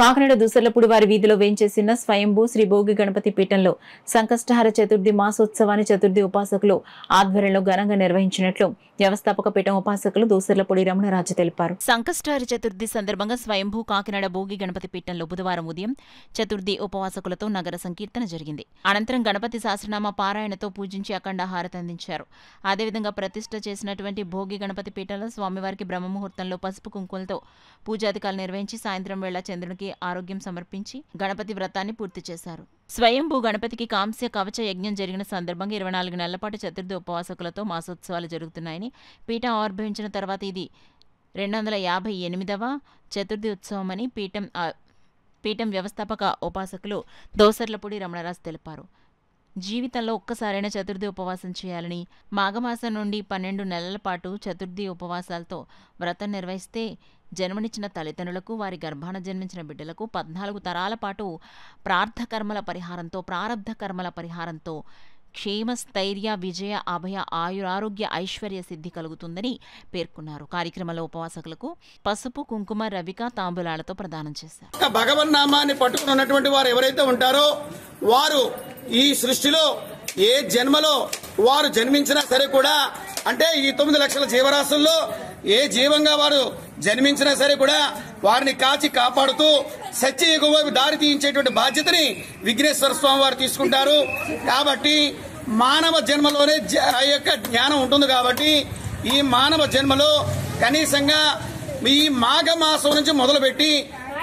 కాకినాడ దూసర్లపూడి వారి వీధిలో వేంచేసిన స్వయంభూ శ్రీ భోగి గణపతి పీఠంలో సంకష్టహర చతుర్థి మాసోత్సవాన్ని చతుర్థి ఉపాసకులు ఆధ్వర్యంలో ఘనంగా నిర్వహించినట్లు వ్యవస్థాపక పీఠం ఉపాసకులు దూసర్లపూడి రమణరాజు తెలిపారు. సంకష్టహర చతుర్థి సందర్భంగా స్వయంభూ కాకినాడ భోగి గణపతి పీఠంలో బుధవారం ఉదయం చతుర్థి ఉపవాసకులతో నగర సంకీర్తన జరిగింది. అనంతరం గణపతి సహస్రనామ పారాయణతో పూజించి అఖండ హారతి అందించారు. అదేవిధంగా ప్రతిష్ఠ చేసినటువంటి భోగి గణపతి పీఠంలో స్వామివారికి బ్రహ్మముహూర్తంలో పసుపు కుంకుమలతో పూజాధికారులు నిర్వహించి సాయంత్రం వేళ చంద్రునికి ఆరోగ్యం సమర్పించి గణపతి వ్రతాన్ని పూర్తి చేశారు. స్వయంభూ గణపతికి కాంస్య కవచ యజ్ఞం జరిగిన సందర్భంగా 24 నెలల పాటు చతుర్థి ఉపవాసకులతో మాసోత్సవాలు జరుగుతున్నాయని పీఠం ఆవిర్భవించిన తర్వాత ఇది 258వ చతుర్థి ఉత్సవమని పీఠం వ్యవస్థాపక ఉపాసకులు దోసర్లపూడి రమణరాజు తెలిపారు. జీవితంలో ఒక్కసారైనా చతుర్థి ఉపవాసం చేయాలని, మాఘమాసం నుండి 12 నెలల పాటు చతుర్థి ఉపవాసాలతో వ్రతం నిర్వహిస్తే జన్మనిచ్చిన తల్లిదండ్రులకు, వారి గర్భాన జన్మించిన బిడ్డలకు 14 తరాల పాటు ప్రార్థ కర్మల పరిహారంతో క్షేమ స్థైర్య విజయ అభయ ఆయురారోగ్య ఐశ్వర్య సిద్ధి కలుగుతుందని పేర్కొన్నారు. కార్యక్రమంలో ఉపవాసకులకు పసుపు కుంకుమ రవిక తాంబూలాలతో ప్రదానం చేశారు. భగవన్నామాన్ని పట్టుకుని ఉన్నటువంటి వారు ఎవరైతే ఉంటారో వారు ఈ సృష్టిలో ఏ జన్మలో వారు జన్మించినా సరే కూడా, అంటే ఈ 9 లక్షల జీవరాశుల్లో ఏ జీవంగా వారు జన్మించినా సరే కూడా వారిని కాచి కాపాడుతూ సత్యయుగం వైపు దారి తీయించేటువంటి బాధ్యతని విఘ్నేశ్వర స్వామి వారు తీసుకుంటారు. కాబట్టి మానవ జన్మలోనే ఆ యొక్క జ్ఞానం ఉంటుంది. కాబట్టి ఈ మానవ జన్మలో కనీసంగా ఈ మాఘమాసం నుంచి మొదలుపెట్టి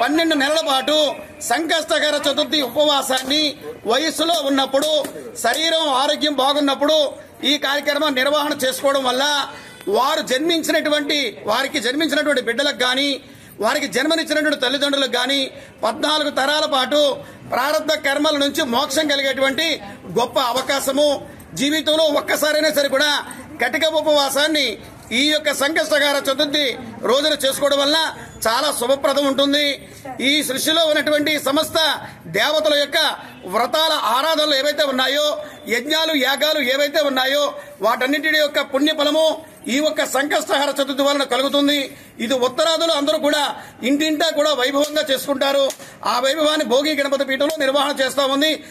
12 నెలల పాటు సంకష్టకర చతుర్థి ఉపవాసాన్ని వయస్సులో ఉన్నప్పుడు, శరీరం ఆరోగ్యం బాగున్నప్పుడు ఈ కార్యక్రమం నిర్వహణ చేసుకోవడం వల్ల వారికి జన్మించినటువంటి బిడ్డలకు గాని, వారికి జన్మనిచ్చినటువంటి తల్లిదండ్రులకు గాని 14 తరాల పాటు ప్రారంభ కర్మల నుంచి మోక్షం కలిగేటువంటి గొప్ప అవకాశము. జీవితంలో ఒక్కసారైనా సరే కూడా కటిక ఉపవాసాన్ని ఈ యొక్క సంకష్టకర చతుర్థి రోజున చేసుకోవడం వల్ల చాలా శుభప్రదం ఉంటుంది. ఈ సృష్టిలో ఉన్నటువంటి సమస్త దేవతల యొక్క వ్రతాల ఆరాధనలు ఏవైతే ఉన్నాయో, యజ్ఞాలు యాగాలు ఏవైతే ఉన్నాయో వాటన్నింటి యొక్క పుణ్యఫలము ఈ ఒక్క సంకష్టహర చతుర్థి వలన కలుగుతుంది. ఇది ఉత్తరాదులు అందరూ కూడా ఇంటింటా కూడా వైభవంగా చేసుకుంటారు. ఆ వైభవాన్ని భోగి గణపతి పీఠంలో నిర్వహణ చేస్తా ఉంది.